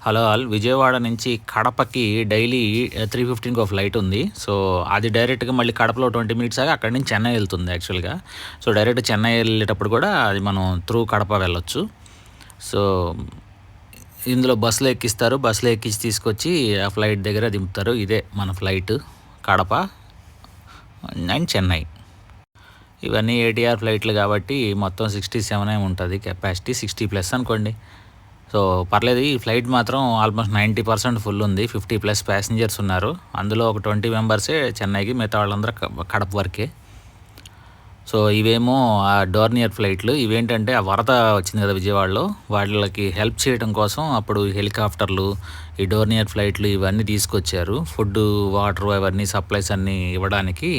Hello all. Vijayawada నుంచి కడపకి daily 3:15కి ఫ్లైట్ ఉంది. సో అది డైరెక్ట్గా మళ్ళీ కడపలో 20 మినిట్స్ ఆగి అక్కడి నుంచి చెన్నై వెళ్తుంది యాక్చువల్గా. సో డైరెక్ట్ చెన్నై వెళ్ళేటప్పుడు కూడా అది మనం త్రూ కడప వెళ్ళొచ్చు. సో ఇందులో బస్సులో ఎక్కిస్తారు, బస్సులో ఎక్కించి తీసుకొచ్చి ఆ ఫ్లైట్ దగ్గర దింపుతారు. ఇదే మన ఫ్లైట్ కడప అండ్ చెన్నై. ఇవన్నీ ఏటీఆర్ ఫ్లైట్లు కాబట్టి మొత్తం 67 ఉంటుంది కెపాసిటీ, 60+ అనుకోండి. సో పర్లేదు. ఈ ఫ్లైట్ మాత్రం ఆల్మోస్ట్ 90% ఫుల్ ఉంది. 50+ ప్యాసింజర్స్ ఉన్నారు. అందులో ఒక 20 మెంబర్సే చెన్నైకి, మిగతా వాళ్ళందరూ కడప వరకే. సో ఇవేమో ఆ డోర్నియర్ ఫ్లైట్లు. ఇవేంటంటే ఆ వరద వచ్చింది కదా విజయవాడలో, వాళ్ళకి హెల్ప్ చేయడం కోసం అప్పుడు హెలికాప్టర్లు, ఈ డోర్నియర్ ఫ్లైట్లు ఇవన్నీ తీసుకొచ్చారు. ఫుడ్, వాటర్ అవన్నీ సప్లైస్ అన్నీ ఇవ్వడానికి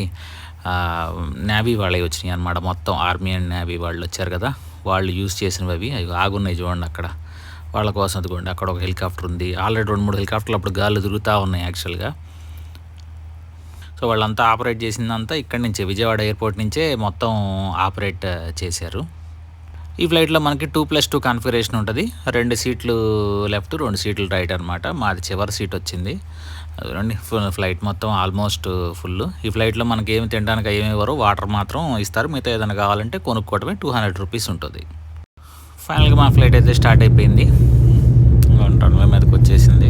నేవీ వాళ్ళవి వచ్చినాయి అన్నమాట. మొత్తం ఆర్మీ అండ్ నేవీ వాళ్ళు వచ్చారు కదా, వాళ్ళు యూజ్ చేసినవి అవి ఆగున్నాయి చూడండి అక్కడ. వాళ్ళ కోసం అదిగోండి అక్కడ ఒక హెలికాప్టర్ ఉంది. ఆల్రెడీ 2-3 హెలికాప్టర్లు అప్పుడు గాల్లో తిరుగుతూ ఉన్నాయి యాక్చువల్గా. సో వాళ్ళంతా ఆపరేట్ చేసిందంతా ఇక్కడి నుంచే, విజయవాడ ఎయిర్పోర్ట్ నుంచే మొత్తం ఆపరేట్ చేశారు. ఈ ఫ్లైట్లో మనకి 2+2 కాన్ఫిగరేషన్ ఉంటుంది. 2 సీట్లు లెఫ్ట్, 2 సీట్లు రైట్ అనమాట. మాది చివరి సీట్ వచ్చింది. అదండి ఫ్లైట్ మొత్తం ఆల్మోస్ట్ ఫుల్. ఈ ఫ్లైట్లో మనకి ఏమి తినడానికి ఏమి ఇవ్వరు, వాటర్ మాత్రం ఇస్తారు. మిగతా ఏదైనా కావాలంటే కొనుక్కోవడమే. 200 రూపీస్ ఉంటుంది. ఫైనల్గా మన ఫ్లైట్ అయితే స్టార్ట్ అయిపోయింది, రన్వే మీదకి వచ్చేసింది.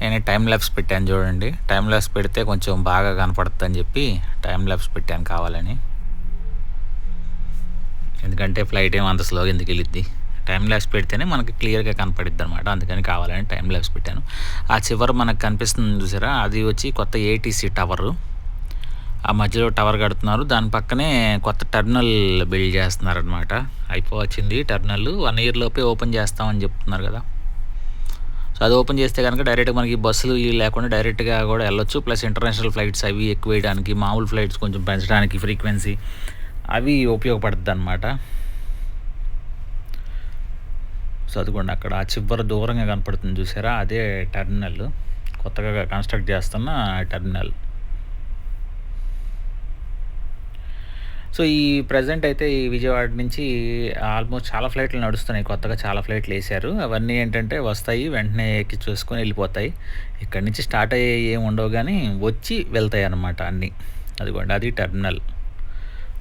నేను టైం ల్యాబ్స్ పెట్టాను చూడండి. టైం ల్యాబ్స్ పెడితే కొంచెం బాగా కనపడుతుంది అని చెప్పి టైం ల్యాబ్స్ పెట్టాను కావాలని. ఎందుకంటే ఫ్లైట్ ఏమో అంత స్లోగా ఎందుకు వెళ్ళిద్ది, టైం ల్యాబ్స్ పెడితేనే మనకి క్లియర్గా కనపడిద్ది అనమాట. అందుకని కావాలని టైం ల్యాబ్స్ పెట్టాను. ఆ చివరి మనకు కనిపిస్తుంది చూసారా, అది వచ్చి కొత్త ఏటీసీ టవరు. ఆ మధ్యలో టవర్ కడుతున్నారు, దాని పక్కనే కొత్త టెర్మినల్ బిల్డ్ చేస్తున్నారు అనమాట. అయిపోవచ్చింది టెర్మినల్, 1 year లోపే ఓపెన్ చేస్తామని చెప్తున్నారు కదా. సో అది ఓపెన్ చేస్తే కనుక డైరెక్ట్గా మనకి బస్సులు లేకుండా డైరెక్ట్గా కూడా వెళ్ళొచ్చు. ప్లస్ ఇంటర్నేషనల్ ఫ్లైట్స్ అవి ఎక్కువ వేయడానికి, మామూలు ఫ్లైట్స్ కొంచెం పెంచడానికి ఫ్రీక్వెన్సీ అవి ఉపయోగపడుతుంది అనమాట. సో అదిగోండి అక్కడ ఆ చివరి దూరంగా కనపడుతుంది చూసారా, అదే టెర్మినల్, కొత్తగా కన్స్ట్రక్ట్ చేస్తున్న టెర్మినల్. సో ఈ ప్రజెంట్ అయితే ఈ విజయవాడ నుంచి ఆల్మోస్ట్ చాలా ఫ్లైట్లు నడుస్తున్నాయి. కొత్తగా చాలా ఫ్లైట్లు వేశారు. అవన్నీ ఏంటంటే వస్తాయి, వెంటనే ఎక్కి చూసుకొని వెళ్ళిపోతాయి. ఇక్కడి నుంచి స్టార్ట్ అయ్యే ఏమి ఉండవు కానీ వచ్చి వెళ్తాయి అన్నమాట అన్నీ. అదిగోండి అది టెర్మినల్,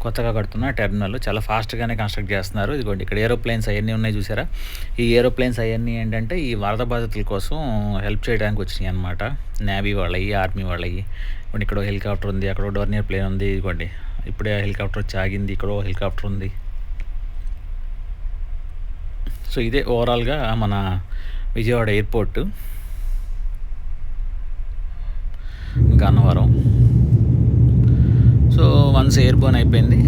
కొత్తగా కడుతున్న టెర్మినల్. చాలా ఫాస్ట్గానే కన్స్ట్రక్ట్ చేస్తున్నారు. ఇదిగోండి ఇక్కడ ఏరోప్లేన్స్ అవన్నీ ఉన్నాయి చూసారా. ఈ ఏరోప్లేన్స్ అవన్నీ ఏంటంటే ఈ వరద బాధితుల కోసం హెల్ప్ చేయడానికి వచ్చినాయి అనమాట. నేవీ వాళ్ళవి, ఆర్మీ వాళ్ళవి. ఇదిగోండి ఇక్కడ హెలికాప్టర్ ఉంది, అక్కడ డోర్నియర్ ప్లేన్ ఉంది. ఇదిగోండి ఇప్పుడే హెలికాప్టర్ వచ్చి ఆగింది, ఇక్కడ హెలికాప్టర్ ఉంది. సో ఇదే ఓవరాల్గా మన Vijayawada airport Gannavaram. So once airborne అయిపోయింది,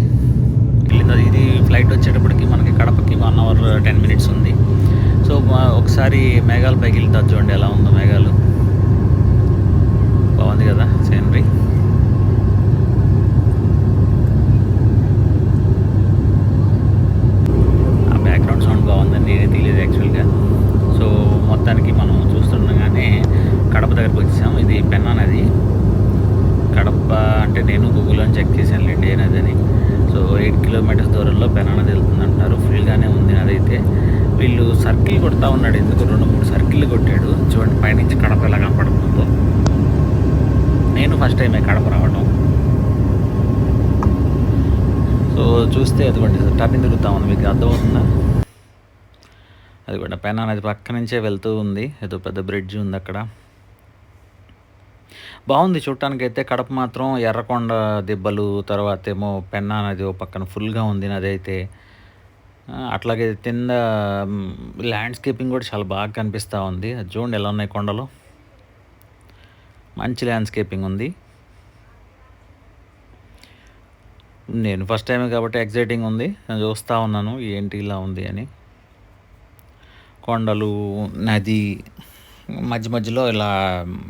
వెళ్ళింది. ఇది ఫ్లైట్ వచ్చేటప్పటికి మనకి కడపకి 1 hour 10 minutes ఉంది. సో ఒకసారి మేఘాలు పైకి వెళ్తారు చూడండి ఎలా ఉందో. మేఘాలు బాగుంది కదా సీనరీ. ఆ బ్యాక్గ్రౌండ్ సౌండ్ బాగుందని నేనే తెలియదు యాక్చువల్గా. సో మొత్తానికి మనం చూస్తుండగానే కడప దగ్గరకు వచ్చాము. ఇది పెన్నా నది. కడప అంటే నేను గూగుల్లో చెక్ చేశాను లేండి ఏ నది అని. సో 8 kilometers దూరంలో పెన్నా నది వెళ్తుందంటారు. ఫుల్గానే ఉంది నది అయితే. వీళ్ళు సర్కిల్ కొడతా ఉన్నాడు, ఎందుకు 2-3 సర్కిల్ కొట్టాడు చూడండి పైనుంచి కడప ఎలా కనపడుతుందో. నేను ఫస్ట్ టైమే కడప రావడం. సో చూస్తే అదిగోండి టర్నింగ్ తిరుగుతూ ఉంది, మీకు అర్థమవుతుందా. అదిగోండి పెన్నా నది పక్క నుంచే వెళ్తూ ఉంది. ఏదో పెద్ద బ్రిడ్జ్ ఉంది అక్కడ. బాగుంది చూడటానికైతే. కడప మాత్రం ఎర్రకొండ దిబ్బలు, తర్వాత ఏమో పెన్నా నది ఓ పక్కన ఫుల్గా ఉంది నది అయితే. అట్లాగే కింద ల్యాండ్స్కేపింగ్ కూడా చాలా బాగా కనిపిస్తూ ఉంది. అది చూడండి ఎలా ఉన్నాయి కొండలు, మంచి ల్యాండ్స్కేపింగ్ ఉంది. నేను ఫస్ట్ టైమే కాబట్టి ఎగ్జైటింగ్ ఉంది, నేను చూస్తూ ఉన్నాను ఏంటి ఇలా ఉంది అని. కొండలు, నది మధ్య మధ్యలో ఇలా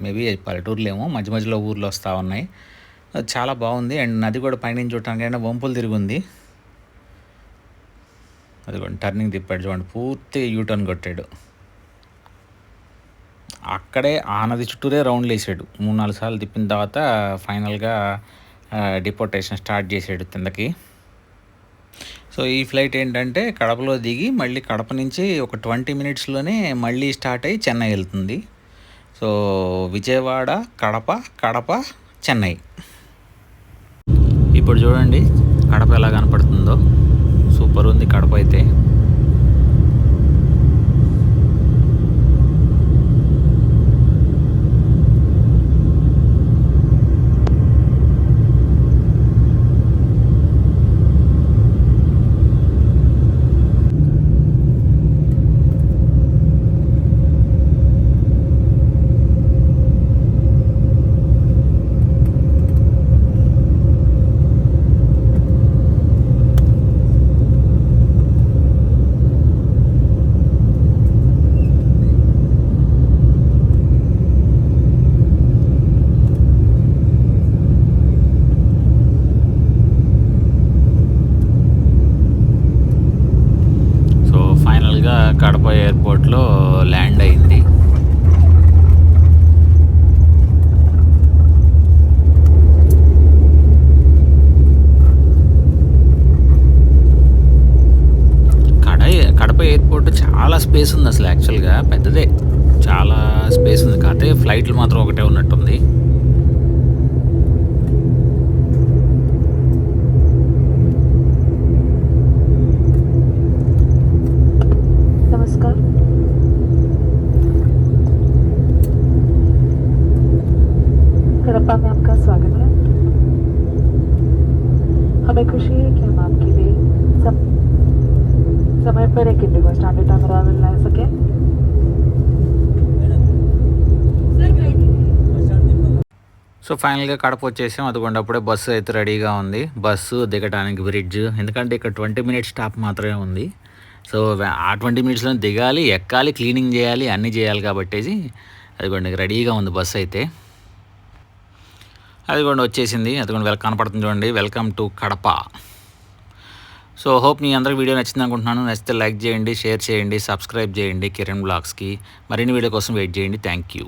మేబీ పల్లెటూరులు ఏమో మధ్య మధ్యలో ఊర్లు వస్తూ ఉన్నాయి. అది చాలా బాగుంది. అండ్ నది కూడా పైనుంచి చూడటానికైనా వంపులు తిరిగి ఉంది. అదిగోండి టర్నింగ్ తిప్పాడు చూడండి, పూర్తి యూటర్న్ కొట్టాడు. అక్కడే ఆ నది చుట్టూరే రౌండ్లు వేసాడు. 3-4 సార్లు తిప్పిన తర్వాత ఫైనల్గా డిపోర్టేషన్ స్టార్ట్ చేసాడు కిందకి. సో ఈ ఫ్లైట్ ఏంటంటే కడపలో దిగి మళ్ళీ కడప నుంచి ఒక 20 మినిట్స్లోనే మళ్ళీ స్టార్ట్ అయ్యి చెన్నై వెళ్తుంది. సో విజయవాడ, కడప, కడప, చెన్నై. ఇప్పుడు చూడండి కడప ఎలా కనపడుతుందో, సూపర్ ఉంది కడప అయితే. కడప ఎయిర్పోర్ట్లో ల్యాండ్ అయింది. కడప ఎయిర్పోర్ట్ చాలా స్పేస్ ఉంది అసలు, యాక్చువల్గా పెద్దదే, చాలా స్పేస్ ఉంది. కాకపోతే ఫ్లైట్లు మాత్రం ఒకటే ఉన్నట్టుంది. हड़प्पा में आपका स्वागत है। हमें खुशी है कि हम आपके लिए समय पर एक इंडिगो स्टैंडर्ड टाइम अराइवल ला सके। సో ఫైనల్గా కడప వచ్చేసాం. అదిగోండి అప్పుడే బస్సు అయితే రెడీగా ఉంది. బస్సు దిగడానికి బ్రిడ్జ్, ఎందుకంటే ఇక్కడ 20 మినిట్స్ స్టాప్ మాత్రమే ఉంది. సో ఆ 20 మినిట్స్లో దిగాలి, ఎక్కాలి, క్లీనింగ్ చేయాలి, అన్నీ చేయాలి కాబట్టి అదిగోండి రెడీగా ఉంది బస్సు అయితే. అదిగోండి వచ్చేసింది, అదిగోండి కనపడుతుంది చూడండి, welcome to Kadapa. So hope మీ అందరికి వీడియో నచ్చింది అనుకుంటున్నాను. నచ్చితే లైక్ చేయండి, షేర్ చేయండి, సబ్స్క్రైబ్ చేయండి కిరణ్ బ్లాగ్స్కి. మరిన్ని వీడియో కోసం వెయిట్ చేయండి. Thank you.